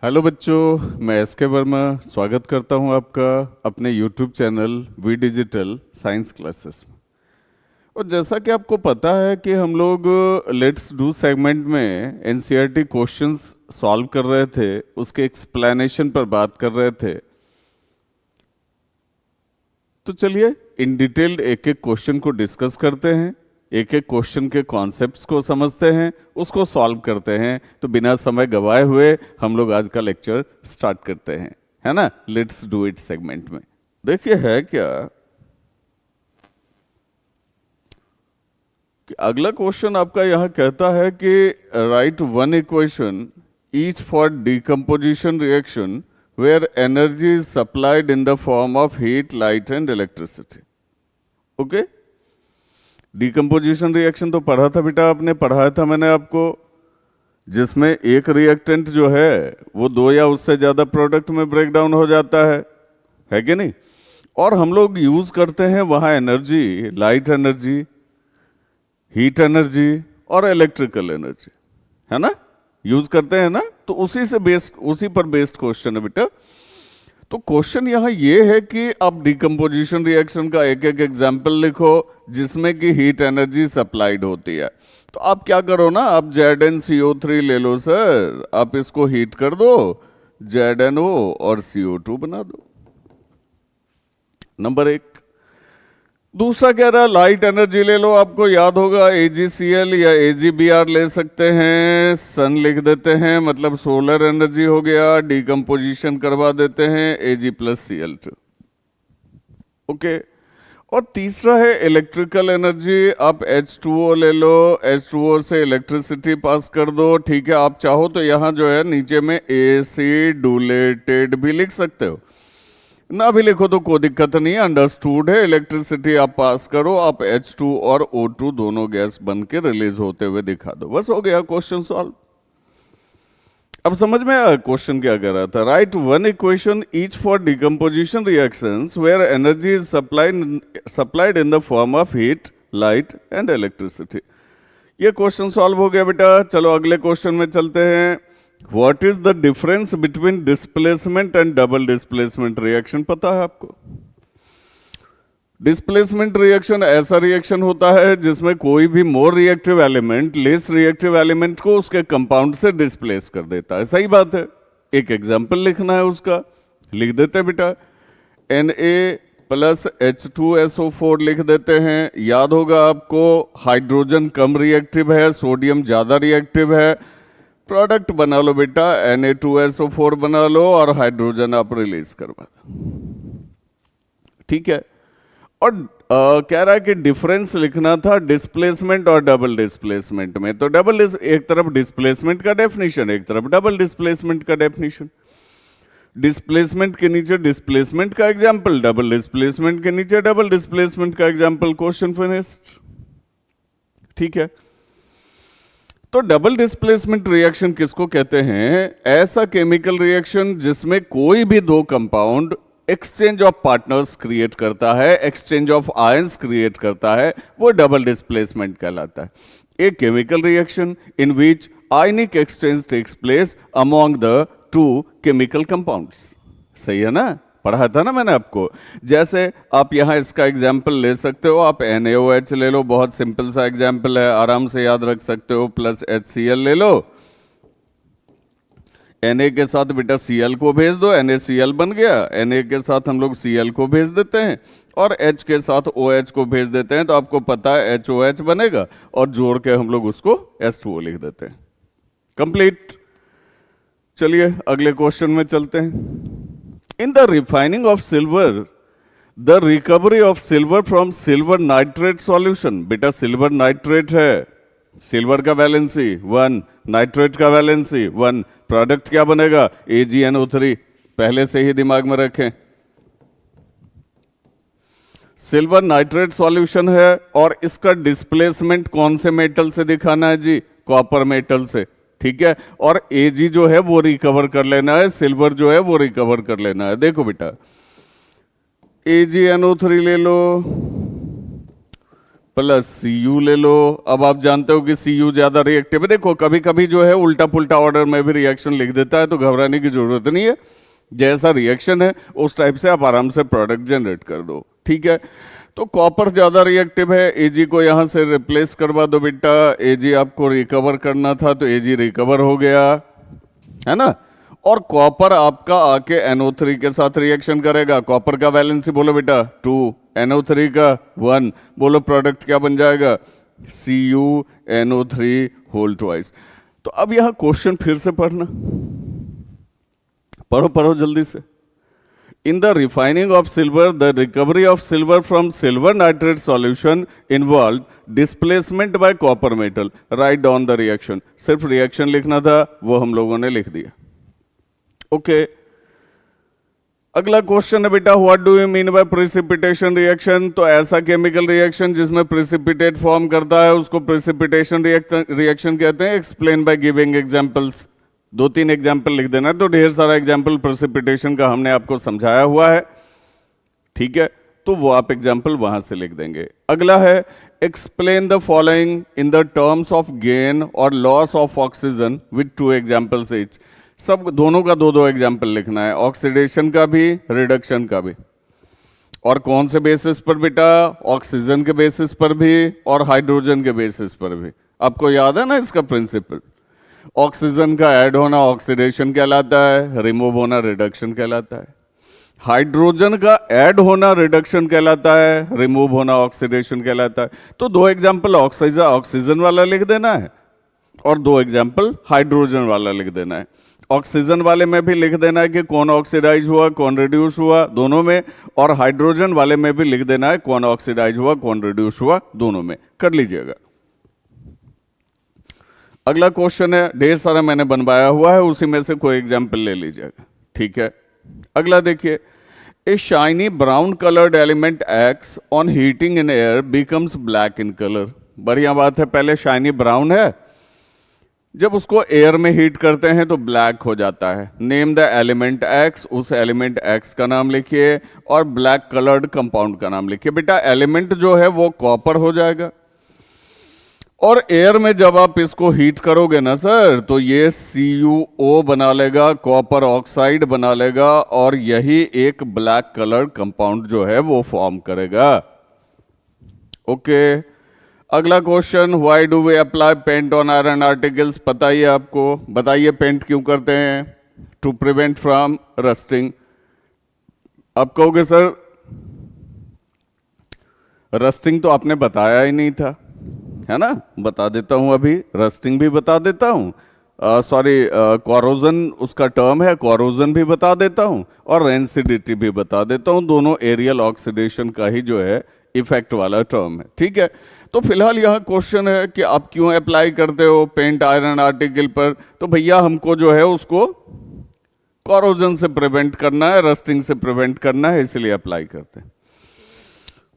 Hello बच्चों, मैं S के वर्मा स्वागत करता हूं आपका अपने YouTube channel V digital science classes में। और जैसा कि आपको पता है कि हम लोग लेट्स डू सेगमेंट में एनसीईआरटी क्वेश्चंस सॉल्व कर रहे थे, उसके एक्सप्लेनेशन पर बात कर रहे थे। तो चलिए इन डिटेल्ड एक एक क्वेश्चन को डिस्कस करते हैं, एक एक क्वेश्चन के कॉन्सेप्ट्स को समझते हैं, उसको सॉल्व करते हैं। तो बिना समय गवाए हुए हम लोग आज का लेक्चर स्टार्ट करते हैं, है ना। लेट्स डू इट सेगमेंट में देखिए है क्या कि अगला क्वेश्चन आपका यहां कहता है कि write one equation each for decomposition reaction where energy is supplied in the form of heat, light and electricity. Okay, decomposition reaction तो पढ़ा था बेटा, आपने पढ़ाया था मैंने आपको, जिसमें एक रिएक्टेंट जो है वो दो या उससे ज्यादा प्रोडक्ट में ब्रेक डाउन हो जाता है कि नहीं। और हम लोग यूज करते हैं वहां energy, light energy, heat energy और इलेक्ट्रिकल एनर्जी, है ना, यूज करते हैं ना। तो उसी पर बेस्ड क्वेश्चन है बेटा। तो क्वेश्चन यहां ये है कि आप डिकम्पोजिशन रिएक्शन का एक एक एग्जाम्पल लिखो जिसमें कि हीट एनर्जी सप्लाइड होती है। तो आप क्या करो ना, आप ZnCO3 ले लो सर, आप इसको हीट कर दो, ZnO और CO2 बना दो। नंबर एक। दूसरा कह रहा है लाइट एनर्जी ले लो, आपको याद होगा AgCl या AgBr ले सकते हैं, सन लिख देते हैं, मतलब सोलर एनर्जी हो गया, डिकम्पोजिशन करवा देते हैं Ag+Cl2। ओके। और तीसरा है इलेक्ट्रिकल एनर्जी, आप H2O ले लो, H2O से इलेक्ट्रिसिटी पास कर दो। ठीक है, आप चाहो तो यहां जो है नीचे में एसिडुलेटेड भी लिख सकते हो, ना भी लिखो तो कोई दिक्कत नहीं है, अंडरस्टूड है। इलेक्ट्रिसिटी आप पास करो, आप H2 और O2 दोनों गैस बन के रिलीज होते हुए दिखा दो, बस हो गया क्वेश्चन सॉल्व। अब समझ में आया क्वेश्चन क्या कर रहा था। Write one equation each for decomposition reactions where energy is supplied in the form of heat, light and electricity. ये क्वेश्चन सॉल्व हो गया बेटा। चलो अगले क्वेश्चन में चलते हैं। What is the difference between displacement and double displacement reaction, पता है आपको। डिस्प्लेसमेंट रिएक्शन ऐसा रिएक्शन होता है जिसमें कोई भी more reactive element less reactive element को उसके कंपाउंड से डिस्प्लेस कर देता है। सही बात है। एक एग्जांपल लिखना है उसका, लिख देते हैं बेटा, Na+H2SO4 लिख देते हैं। याद होगा आपको, हाइड्रोजन कम रिएक्टिव है, सोडियम ज्यादा रिएक्टिव है। प्रोडक्ट बना लो बेटा, Na2SO4 बना लो और हाइड्रोजन आप रिलीज करवा दो। ठीक है। और कह रहा है कि डिफरेंस लिखना था डिस्प्लेसमेंट और डबल डिस्प्लेसमेंट में। तो एक तरफ डिस्प्लेसमेंट का डेफिनेशन, एक तरफ डबल डिस्प्लेसमेंट का डेफिनेशन। डिस्प्लेसमेंट के नीचे डिस्प्लेसमेंट का एग्जाम्पल, डबल डिस्प्लेसमेंट के नीचे डबल डिस्प्लेसमेंट का एग्जाम्पल, क्वेश्चन फिनिश्ड। ठीक है। तो डबल डिस्प्लेसमेंट रिएक्शन किसको कहते हैं? ऐसा केमिकल रिएक्शन जिसमें कोई भी दो compound exchange of partners create करता है, एक्सचेंज ऑफ आयंस क्रिएट करता है, वो डबल डिस्प्लेसमेंट कहलाता है। A chemical reaction in which ionic exchange takes place among the two chemical compounds. सही है ना, पढ़ा था ना मैंने आपको। जैसे आप यहां इसका एग्जाम्पल ले सकते हो, आप NaOH ले लो, बहुत सिंपल सा एग्जाम्पल है, आराम से याद रख सकते हो, प्लस HCl ले लो। Na के साथ बेटा Cl को भेज दो, NaCl बन गया। Na के साथ हम लोग Cl को भेज देते हैं और H के साथ OH को भेज देते हैं, तो आपको पता है HOH बनेगा और जोड़ के हम लोग उसको H2O लिख देते हैं। कंप्लीट। चलिए अगले क्वेश्चन में चलते हैं। In the refining of silver, the recovery of silver from silver nitrate solution, बेटा सिल्वर नाइट्रेट है, सिल्वर का वैलेंसी 1, नाइट्रेट का वैलेंसी 1, प्रोडक्ट क्या बनेगा? AgNO3। पहले से ही दिमाग में रखें, सिल्वर नाइट्रेट सॉल्यूशन है और इसका डिस्प्लेसमेंट कौन से मेटल से दिखाना है जी? कॉपर मेटल से। ठीक है। और Ag जो है वो रिकवर कर लेना है, सिल्वर जो है वो रिकवर कर लेना है। देखो बेटा, AgNO3 ले लो, प्लस Cu ले लो। अब आप जानते हो कि Cu ज्यादा रिएक्टिव है। देखो कभी कभी जो है उल्टा पुल्टा ऑर्डर में भी रिएक्शन लिख देता है, तो घबराने की जरूरत नहीं है। जैसा रिएक्शन है उस टाइप से आप आराम से प्रोडक्ट जनरेट कर दो, ठीक है। तो कॉपर ज्यादा रिएक्टिव है, Ag को यहां से रिप्लेस करवा दो बेटा। Ag आपको रिकवर करना था तो Ag रिकवर हो गया, है ना। और कॉपर आपका आके NO3 के साथ रिएक्शन करेगा। कॉपर का वैलेंसी बोलो बेटा 2, NO3 का 1, बोलो प्रोडक्ट क्या बन जाएगा, CuNO3 होल ट्वाइस। तो अब यहां क्वेश्चन फिर से पढ़ना, पढ़ो पढ़ो जल्दी से। In the refining of silver, the recovery of silver from silver nitrate solution involved displacement by copper metal. Write down the reaction. सिर्फ रिएक्शन लिखना था, वो हम लोगों ने लिख दिया। ओके अगला क्वेश्चन है बेटा, what do you mean by precipitation reaction. तो ऐसा केमिकल रिएक्शन जिसमें प्रिसिपिटेट फॉर्म करता है उसको प्रिसिपिटेशन रिएक्शन कहते हैं। Explain by giving examples. 2-3 example लिख देना, तो ढेर सारा एग्जाम्पल प्रेसिपिटेशन का हमने आपको समझाया हुआ है, ठीक है। तो वो आप एग्जाम्पल वहां से लिख देंगे। अगला है explain the following in the terms of gain और loss of oxygen with 2 examples each. सब दोनों का 2-2 एग्जाम्पल लिखना है, ऑक्सीडेशन का भी रिडक्शन का भी। और कौन से बेसिस पर बेटा, ऑक्सीजन के बेसिस पर भी और हाइड्रोजन के बेसिस पर भी। आपको याद है ना इसका प्रिंसिपल, ऑक्सीजन का ऐड होना ऑक्सीडेशन कहलाता है, रिमूव होना रिडक्शन कहलाता है। हाइड्रोजन का ऐड होना रिडक्शन कहलाता है, रिमूव होना ऑक्सीडेशन कहलाता है। तो 2 एग्जाम्पल ऑक्सीजन वाला लिख देना है और 2 एग्जाम्पल हाइड्रोजन वाला लिख देना है। ऑक्सीजन वाले में भी लिख देना है कि कौन ऑक्सीडाइज हुआ कौन रिड्यूस हुआ दोनों में, और हाइड्रोजन वाले में भी लिख देना है कौन ऑक्सीडाइज हुआ कौन रिड्यूस हुआ दोनों में। कर लीजिएगा। अगला क्वेश्चन है, ढेर सारा मैंने बनवाया हुआ है, उसी में से कोई एग्जाम्पल ले लीजिएगा, ठीक है। अगला देखिए, a shiny brown coloured element X on heating in air becomes black in colour. बढ़िया बात है, पहले शाइनी ब्राउन है, जब उसको एयर में हीट करते हैं तो ब्लैक हो जाता है। नेम द एलिमेंट एक्स, उस एलिमेंट एक्स का नाम लिखिए और ब्लैक कलर्ड कंपाउंड का नाम लिखिए। बेटा एलिमेंट जो है वो कॉपर हो जाएगा, और एयर में जब आप इसको हीट करोगे ना सर, तो ये CuO बना लेगा, कॉपर ऑक्साइड बना लेगा, और यही एक ब्लैक कलर कंपाउंड जो है वो फॉर्म करेगा। ओके अगला question, why do we apply paint on iron articles. पता ही है आपको, बताइए पेंट क्यों करते हैं, टू प्रिवेंट फ्रॉम रस्टिंग। आप कहोगे सर रस्टिंग तो आपने बताया ही नहीं था, है ना। बता देता हूं, अभी रस्टिंग भी बता देता हूं, सॉरी कोरोजन उसका टर्म है, कोरोजन भी बता देता हूं और रेंसिडिटी भी बता देता हूं। दोनों एरियल ऑक्सीडेशन का ही जो है इफेक्ट वाला टर्म है, ठीक है। तो फिलहाल यह क्वेश्चन है कि आप क्यों अप्लाई करते हो पेंट आयरन आर्टिकल पर। तो भैया हमको जो है उसको कोरोजन से प्रिवेंट करना है, रस्टिंग से प्रिवेंट करना है, इसलिए अप्लाई करते हैं।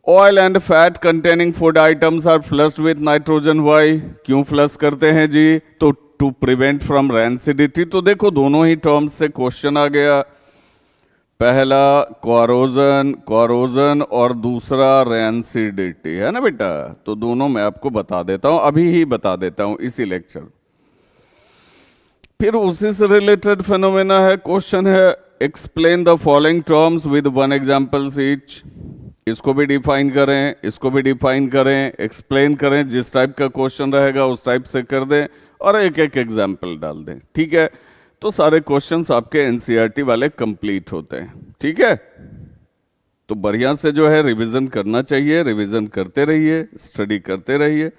Oil and fat containing food items are flushed with nitrogen. Why, क्यों फ्लश करते हैं जी, तो टू प्रिवेंट फ्रॉम रैंसिडिटी। तो देखो दोनों ही टर्म्स से क्वेश्चन आ गया, पहला कोरोजन कोरोजन और दूसरा रैंसिडिटी, है ना बेटा। तो दोनों मैं आपको बता देता हूं, अभी ही बता देता हूं इसी लेक्चर। फिर उसी से रिलेटेड फेनोमेना है, क्वेश्चन है explain the following terms with 1 examples each. इसको भी डिफाइन करें, इसको भी डिफाइन करें, एक्सप्लेन करें, जिस टाइप का क्वेश्चन रहेगा उस टाइप से कर दें और एक एक एग्जाम्पल डाल दें, ठीक है। तो सारे क्वेश्चंस आपके एनसीईआरटी वाले कंप्लीट होते हैं, ठीक है। तो बढ़िया से जो है रिवीजन करना चाहिए, रिवीजन करते रहिए, स्टडी करते रहिए।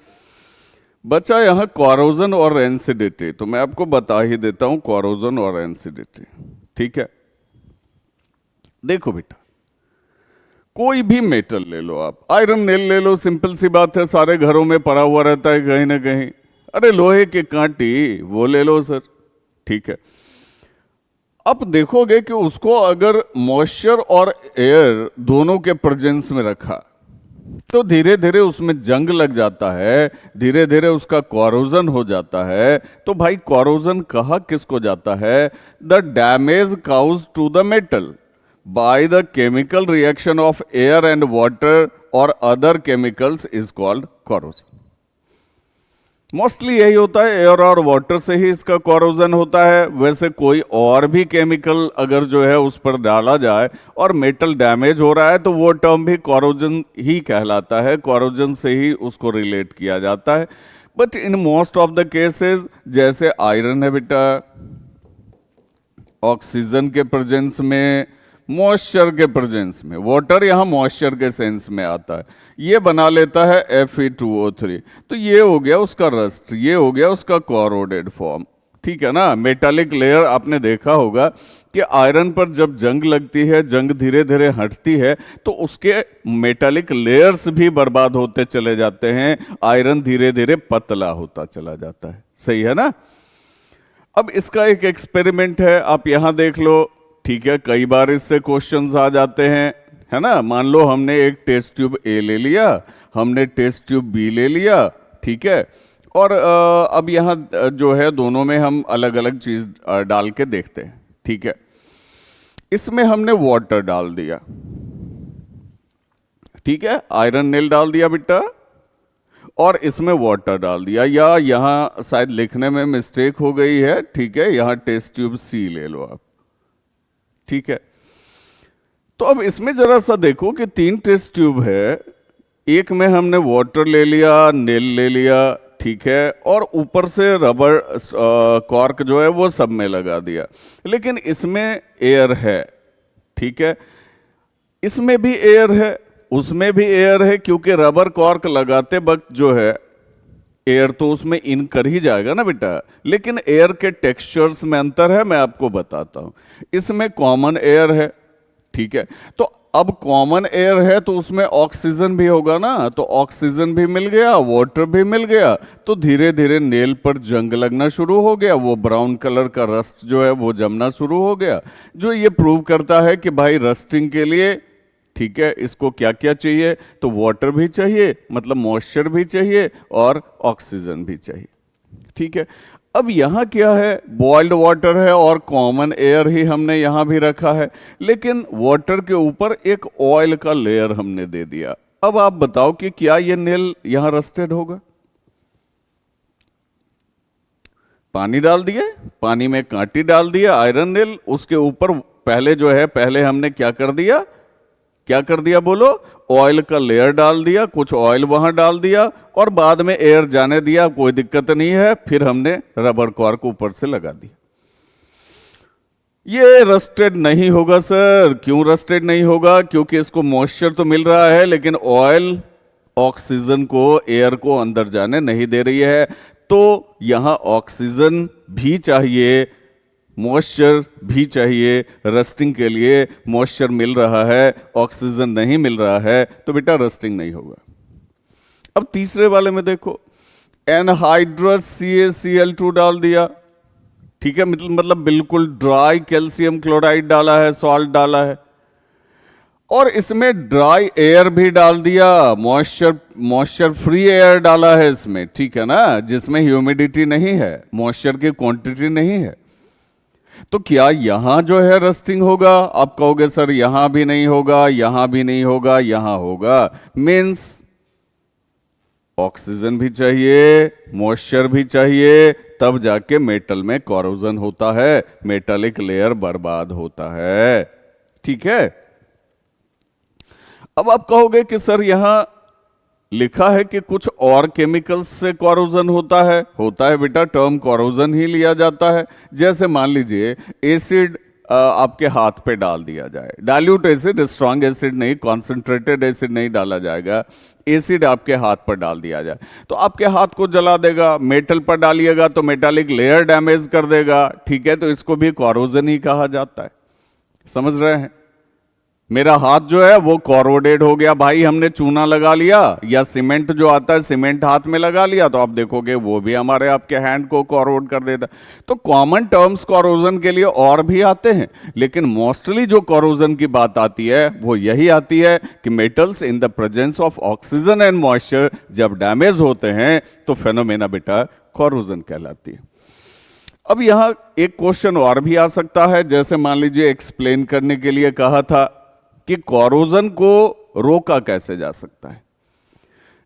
बचा यहां कोरोजन और रैंसिडिटी, तो मैं आपको बता ही देता हूं कोरोजन और रैंसिडिटी, ठीक है। देखो बेटा, कोई भी मेटल ले लो आप, आयरन नेल ले लो, सिंपल सी बात है, सारे घरों में पड़ा हुआ रहता है कहीं ना कहीं। अरे लोहे की कांटी वो ले लो सर, ठीक है। अब देखोगे कि उसको अगर मॉइस्चर और एयर दोनों के प्रेजेंस में रखा तो धीरे धीरे उसमें जंग लग जाता है, धीरे धीरे उसका कोरोजन हो जाता है। तो भाई कोरोजन कहा किसको जाता है, the damage cause to the metal by the chemical reaction of air and water और other chemicals is called corrosion. Mostly यही होता है, एयर और वाटर से ही इसका कोरोजन होता है। वैसे कोई और भी केमिकल अगर जो है उस पर डाला जाए और मेटल डैमेज हो रहा है तो वो टर्म भी कोरोजन ही कहलाता है, कोरोजन से ही उसको रिलेट किया जाता है। But in most of the cases, जैसे आयरन है बेटा, ऑक्सीजन के प्रेजेंस में, मॉइस्चर के प्रेजेंस में, वाटर यहाँ मॉइस्चर के सेंस में आता है, ये बना लेता है Fe2O3। तो ये हो गया उसका रस्ट, ये हो गया उसका कोरोडेड फॉर्म, ठीक है ना। मेटालिक लेयर आपने देखा होगा कि आयरन पर जब जंग लगती है, जंग धीरे धीरे हटती है तो उसके मेटालिक लेयर्स भी बर्बाद होते चले जाते हैं, आयरन धीरे धीरे पतला होता चला जाता है। सही है ना। अब इसका एक एक्सपेरिमेंट है, आप यहां देख लो, ठीक है। कई बार इससे क्वेश्चंस आ जाते हैं, है ना। मान लो हमने एक टेस्ट ट्यूब ए ले लिया, हमने टेस्ट ट्यूब बी ले लिया, ठीक है। और अब यहाँ जो है दोनों में हम अलग अलग चीज डाल के देखते हैं, ठीक है। इसमें हमने वाटर डाल दिया, ठीक है, आयरन नील डाल दिया बेटा, और इसमें वाटर डाल दिया, या यहां शायद लिखने में मिस्टेक हो गई है, ठीक है। यहां टेस्ट ट्यूब सी ले लो आप, ठीक है। तो अब इसमें जरा सा देखो कि 3 टेस्ट ट्यूब है, एक में हमने वाटर ले लिया, नील ले लिया, ठीक है, और ऊपर से रबर कॉर्क जो है वो सब में लगा दिया। लेकिन इसमें एयर है, ठीक है, इसमें भी एयर है, उसमें भी एयर है, क्योंकि रबर कॉर्क लगाते वक्त जो है एयर तो उसमें इन कर ही जाएगा ना बेटा। लेकिन एयर के टेक्सचर्स में अंतर है, मैं आपको बताता हूं। इसमें कॉमन एयर है, ठीक है। तो अब कॉमन एयर है तो उसमें ऑक्सीजन भी होगा ना, तो ऑक्सीजन भी मिल गया, वाटर भी मिल गया, तो धीरे धीरे नेल पर जंग लगना शुरू हो गया, वो ब्राउन कलर का रस्ट जो है वो जमना शुरू हो गया, जो ये प्रूव करता है कि भाई रस्टिंग के लिए, ठीक है, इसको क्या क्या चाहिए, तो वाटर भी चाहिए, मतलब मॉइस्चर भी चाहिए, और ऑक्सीजन भी चाहिए, ठीक है। अब यहां क्या है, बॉइल्ड वाटर है और कॉमन एयर ही हमने यहां भी रखा है, लेकिन वाटर के ऊपर एक ऑयल का लेयर हमने दे दिया। अब आप बताओ कि क्या ये नेल यहां रस्टेड होगा। पानी डाल दिए, पानी में कांटी डाल दिया, आयरन नेल, उसके ऊपर पहले जो है, पहले हमने क्या कर दिया, क्या कर दिया बोलो, ऑयल का लेयर डाल दिया, कुछ ऑयल वहां डाल दिया, और बाद में एयर जाने दिया, कोई दिक्कत नहीं है। फिर हमने रबर कॉर्क ऊपर से लगा दिया। ये रस्टेड नहीं होगा सर। क्यों रस्टेड नहीं होगा? क्योंकि इसको मॉइस्चर तो मिल रहा है, लेकिन ऑयल ऑक्सीजन को, एयर को अंदर जाने नहीं दे रही है। तो यहां ऑक्सीजन भी चाहिए, मॉइस्चर भी चाहिए। रस्टिंग के लिए मॉइस्चर मिल रहा है, ऑक्सीजन नहीं मिल रहा है, तो बेटा रस्टिंग नहीं होगा। अब तीसरे वाले में देखो, एनहाइड्रस CaCl2 डाल दिया, ठीक है, मतलब बिल्कुल ड्राई कैल्शियम क्लोराइड डाला है, सॉल्ट डाला है, और इसमें ड्राई एयर भी डाल दिया, मॉइस्चर फ्री एयर डाला है इसमें, ठीक है ना, जिसमें ह्यूमिडिटी नहीं है, मॉइस्चर की क्वांटिटी नहीं है। तो क्या यहां जो है रस्टिंग होगा? आप कहोगे सर यहां भी नहीं होगा, यहां भी नहीं होगा, यहां होगा। मीन्स ऑक्सीजन भी चाहिए, मॉइस्चर भी चाहिए, तब जाके मेटल में कोरोजन होता है, मेटालिक लेयर बर्बाद होता है, ठीक है। अब आप कहोगे कि सर यहां लिखा है कि कुछ और केमिकल्स से कोरोजन होता है बेटा, टर्म कोरोजन ही लिया जाता है। जैसे मान लीजिए एसिड आपके हाथ पे डाल दिया जाए, डाइल्यूट एसिड, स्ट्रॉन्ग एसिड नहीं, कॉन्सेंट्रेटेड एसिड नहीं डाला जाएगा, एसिड आपके हाथ पर डाल दिया जाए तो आपके हाथ को जला देगा। मेटल पर डालिएगा तो मेटालिक लेयर डैमेज कर देगा, ठीक है, तो इसको भी कोरोजन ही कहा जाता है। समझ रहे हैं? मेरा हाथ जो है वो कोरोडेड हो गया, भाई हमने चूना लगा लिया या सीमेंट जो आता है सीमेंट हाथ में लगा लिया, तो आप देखोगे वो भी हमारे आपके हैंड को कोरोड कर देता। तो कॉमन टर्म्स कोरोजन के लिए और भी आते हैं, लेकिन मोस्टली जो कोरोजन की बात आती है वो यही आती है कि metals in the presence of oxygen and moisture जब डैमेज होते हैं तो फेनोमेना बेटा कोरोजन कहलाती है। अब यहां एक क्वेश्चन और भी आ सकता है, जैसे मान लीजिए एक्सप्लेन करने के लिए कहा था कि कोरोजन को रोका कैसे जा सकता है।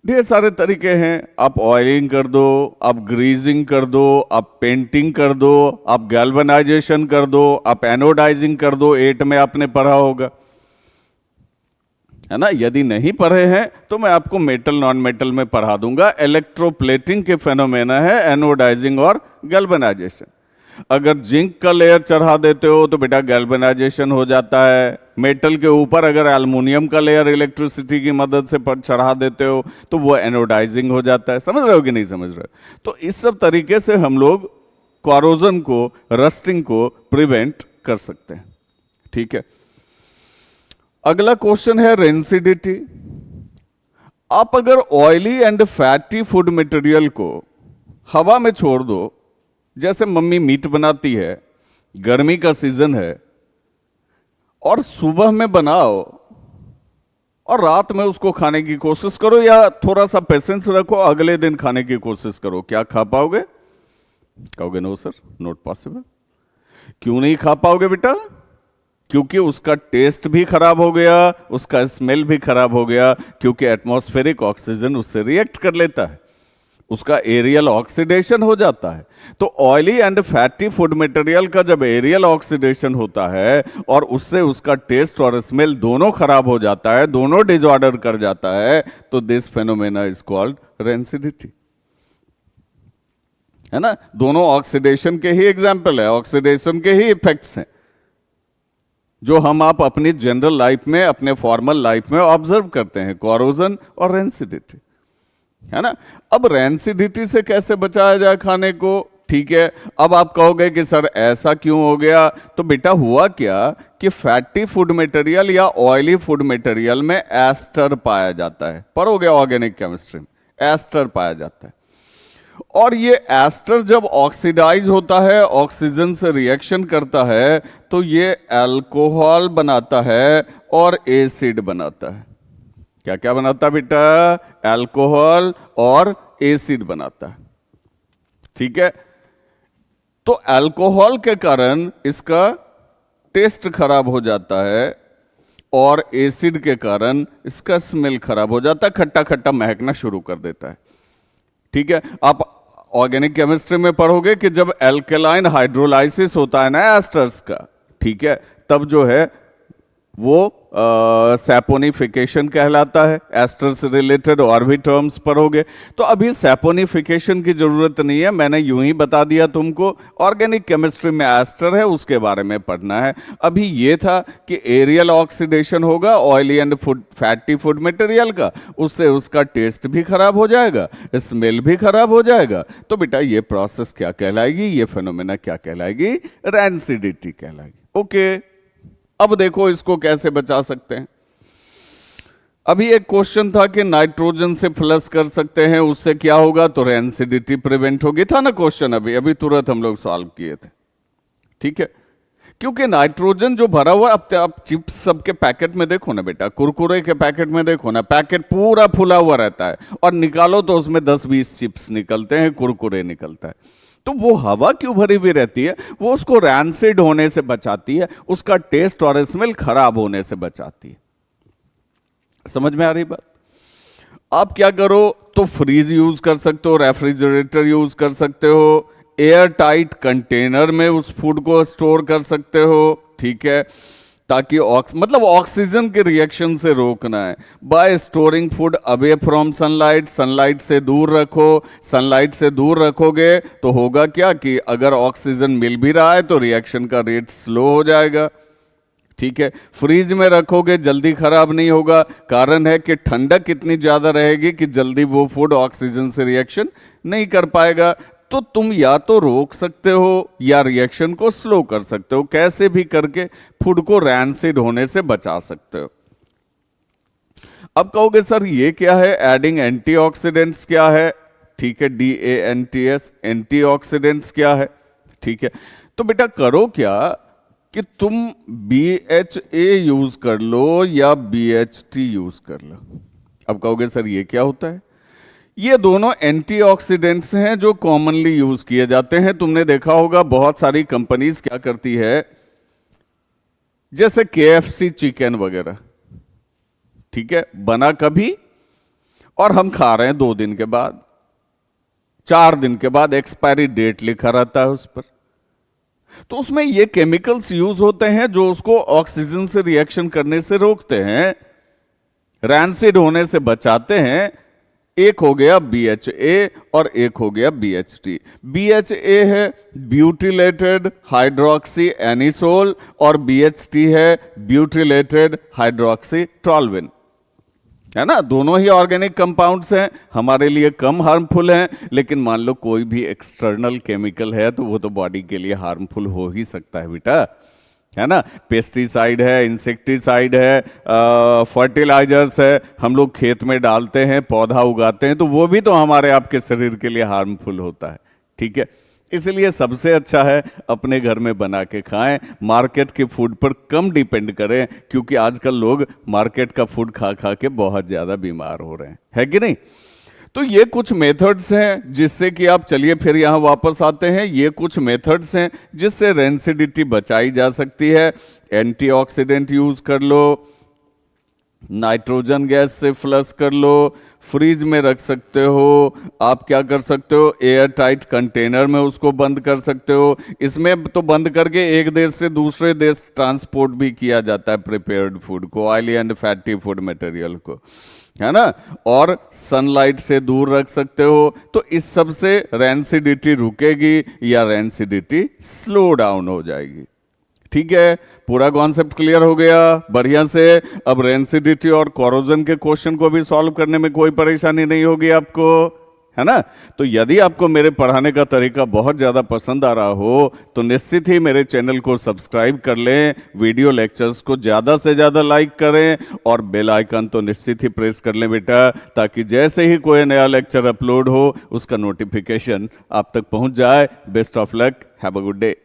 ढेर सारे तरीके हैं, आप ऑयलिंग कर दो, आप ग्रीजिंग कर दो, आप पेंटिंग कर दो, आप गैल्वेनाइजेशन कर दो, आप एनोडाइजिंग कर दो। 8 में आपने पढ़ा होगा, है ना। यदि नहीं पढ़े हैं तो मैं आपको मेटल नॉन मेटल में पढ़ा दूंगा। इलेक्ट्रोप्लेटिंग के फेनोमेना है एनोडाइजिंग और गैल्वेनाइजेशन। अगर जिंक का लेयर चढ़ा देते हो तो बेटा गैल्वेनाइजेशन हो जाता है। मेटल के ऊपर अगर एल्युमिनियम का लेयर इलेक्ट्रिसिटी की मदद से चढ़ा देते हो तो वो एनोडाइजिंग हो जाता है। समझ रहे हो कि नहीं समझ रहे हो? तो इस सब तरीके से हम लोग कोरोजन को, रस्टिंग को प्रिवेंट कर सकते हैं। ठीक है, अगला क्वेश्चन है रेंसिडिटी। आप अगर oily and fatty food material को हवा में छोड़ दो, जैसे मम्मी मीट बनाती है, गर्मी का सीजन है, और सुबह में बनाओ और रात में उसको खाने की कोशिश करो, या थोड़ा सा पेशेंस रखो, अगले दिन खाने की कोशिश करो, क्या खा पाओगे? कहोगे नो सर, नॉट पॉसिबल। क्यों नहीं खा पाओगे बेटा? क्योंकि उसका टेस्ट भी खराब हो गया, उसका स्मेल भी खराब हो गया, क्योंकि एटमॉस्फेरिक ऑक्सीजन उससे रिएक्ट कर लेता है, उसका एरियल ऑक्सीडेशन हो जाता है। तो oily and fatty food material का जब एरियल ऑक्सीडेशन होता है और उससे उसका टेस्ट और स्मेल दोनों खराब हो जाता है, दोनों डिसऑर्डर कर जाता है, तो this phenomena is called rancidity, है ना। दोनों ऑक्सीडेशन के ही एग्जाम्पल है, ऑक्सीडेशन के ही इफेक्ट्स हैं जो हम आप अपनी जनरल लाइफ में, अपने फॉर्मल लाइफ में ऑब्जर्व करते हैं, कोरोजन और रेंसिडिटी, है ना। अब रेंसिडिटी से कैसे बचाया जाए खाने को? ठीक है, अब आप कहोगे कि सर ऐसा क्यों हो गया? तो बेटा हुआ क्या कि फैटी फूड मटेरियल या ऑयली फूड मटेरियल में एस्टर पाया जाता है। पढ़ोगे ऑर्गेनिक केमिस्ट्री में, एस्टर पाया जाता है, और ये एस्टर जब ऑक्सीडाइज होता है, ऑक्सीजन से रिएक्शन करता है, तो ये अल्कोहल बनाता है और एसिड बनाता है। क्या क्या बनाता है बेटा? अल्कोहल और एसिड बनाता है। ठीक है, तो अल्कोहल के कारण इसका टेस्ट खराब हो जाता है और एसिड के कारण इसका स्मेल खराब हो जाता है, खट्टा खट्टा महकना शुरू कर देता है। ठीक है, आप ऑर्गेनिक केमिस्ट्री में पढ़ोगे कि जब एल्केलाइन हाइड्रोलाइसिस होता है ना एस्टर्स का, ठीक है, तब जो है वो सैपोनिफिकेशन कहलाता है। एस्टर से रिलेटेड और भी टर्म्स पढ़ोगे, तो अभी सैपोनिफिकेशन की जरूरत नहीं है, मैंने यूं ही बता दिया तुमको। ऑर्गेनिक केमिस्ट्री में एस्टर है, उसके बारे में पढ़ना है। अभी ये था कि एरियल ऑक्सीडेशन होगा oily and fatty food material का, उससे उसका टेस्ट भी खराब हो जाएगा, स्मेल भी खराब हो जाएगा। तो बेटा ये प्रोसेस क्या कहलाएगी, ये फेनोमेना क्या कहलाएगी? रेंसिडिटी कहलाएगी। ओके, अब देखो इसको कैसे बचा सकते हैं। अभी एक क्वेश्चन था कि नाइट्रोजन से फ्लश कर सकते हैं, उससे क्या होगा? तो रेंसिडिटी प्रिवेंट होगी, था ना क्वेश्चन, अभी तुरंत हम लोग सॉल्व किए थे। ठीक है, क्योंकि नाइट्रोजन जो भरा हुआ, अब आप चिप्स सबके पैकेट में देखो ना बेटा, कुरकुरे के पैकेट में देखो ना, पैकेट पूरा फुला हुआ रहता है, और निकालो तो उसमें 10-20 चिप्स निकलते हैं, कुरकुरे निकलता है। तो वो हवा क्यों भरी हुई रहती है? वो उसको रैंसिड होने से बचाती है, उसका टेस्ट और स्मेल खराब होने से बचाती है। समझ में आ रही बात? आप क्या करो, तो फ्रीज यूज कर सकते हो, रेफ्रिजरेटर यूज कर सकते हो, एयर टाइट कंटेनर में उस फूड को स्टोर कर सकते हो। ठीक है, ताकि मतलब ऑक्सीजन के रिएक्शन से रोकना है। Bye storing food away from sunlight, sunlight से दूर रखो। सनलाइट से दूर रखोगे तो होगा क्या कि अगर ऑक्सीजन मिल भी रहा है तो रिएक्शन का रेट स्लो हो जाएगा। ठीक है, फ्रीज में रखोगे जल्दी खराब नहीं होगा, कारण है कि ठंडक इतनी ज्यादा रहेगी कि जल्दी वो फूड ऑक्सीजन से रिएक्शन नहीं कर पाएगा। तो तुम या तो रोक सकते हो या रिएक्शन को स्लो कर सकते हो, कैसे भी करके फूड को रैंसिड होने से बचा सकते हो। अब कहोगे सर ये क्या है, एडिंग एंटीऑक्सीडेंट्स क्या है? ठीक है, DANTS, एंटीऑक्सीडेंट्स क्या है? ठीक है, तो बेटा करो क्या कि तुम BHA यूज कर लो या BHT यूज कर लो। अब कहोगे सर ये क्या होता है? ये दोनों एंटीऑक्सीडेंट्स हैं जो कॉमनली यूज किए जाते हैं। तुमने देखा होगा बहुत सारी कंपनीज क्या करती है, जैसे KFC चिकन वगैरह, ठीक है, बना कभी और हम खा रहे हैं 2 दिन के बाद, 4 दिन के बाद, एक्सपायरी डेट लिखा रहता है उस पर। तो उसमें ये केमिकल्स यूज होते हैं जो उसको ऑक्सीजन से रिएक्शन करने से रोकते हैं, रैंसिड होने से बचाते हैं। एक हो गया BHA और एक हो गया BHT। BHA है ब्यूटिलेटेड हाइड्रोक्सी एनिसोल और BHT है ब्यूटिलेटेड हाइड्रोक्सी टोल्विन, है ना। दोनों ही ऑर्गेनिक कंपाउंड्स हैं, हमारे लिए कम हार्मफुल हैं, लेकिन मान लो कोई भी एक्सटर्नल केमिकल है तो वो तो बॉडी के लिए हार्मफुल हो ही सकता है बेटा, है ना। पेस्टिसाइड है, इंसेक्टिसाइड है, फर्टिलाइजर्स है, हम लोग खेत में डालते हैं, पौधा उगाते हैं, तो वो भी तो हमारे आपके शरीर के लिए हार्मफुल होता है, ठीक है। इसलिए सबसे अच्छा है अपने घर में बना के खाएं, मार्केट के फूड पर कम डिपेंड करें, क्योंकि आजकल लोग मार्केट का फूड खा खा के बहुत ज्यादा बीमार हो रहे हैं, है कि नहीं। तो ये कुछ मेथड्स हैं जिससे कि आप, चलिए फिर यहां वापस आते हैं, ये कुछ मेथड्स हैं जिससे रेंसिडिटी बचाई जा सकती है। एंटीऑक्सीडेंट यूज कर लो, नाइट्रोजन गैस से फ्लश कर लो, फ्रीज में रख सकते हो, आप क्या कर सकते हो, एयर टाइट कंटेनर में उसको बंद कर सकते हो। इसमें तो बंद करके एक देश से दूसरे देश ट्रांसपोर्ट भी किया जाता है प्रिपेयर्ड फूड को, oily and fatty food material को, है ना। और सनलाइट से दूर रख सकते हो, तो इस सब से रेंसिडिटी रुकेगी या रेंसिडिटी स्लो डाउन हो जाएगी, ठीक है। पूरा कॉन्सेप्ट क्लियर हो गया, बढ़िया से। अब रेंसिडिटी और कोरोजन के क्वेश्चन को भी सॉल्व करने में कोई परेशानी नहीं होगी आपको, है ना। तो यदि आपको मेरे पढ़ाने का तरीका बहुत ज्यादा पसंद आ रहा हो तो निश्चित ही मेरे चैनल को सब्सक्राइब कर लें, वीडियो लेक्चर्स को ज्यादा से ज्यादा लाइक करें और बेल आइकन तो निश्चित ही प्रेस कर लें बेटा, ताकि जैसे ही कोई नया लेक्चर अपलोड हो उसका नोटिफिकेशन आप तक पहुंच जाए। Best of luck, have a good day.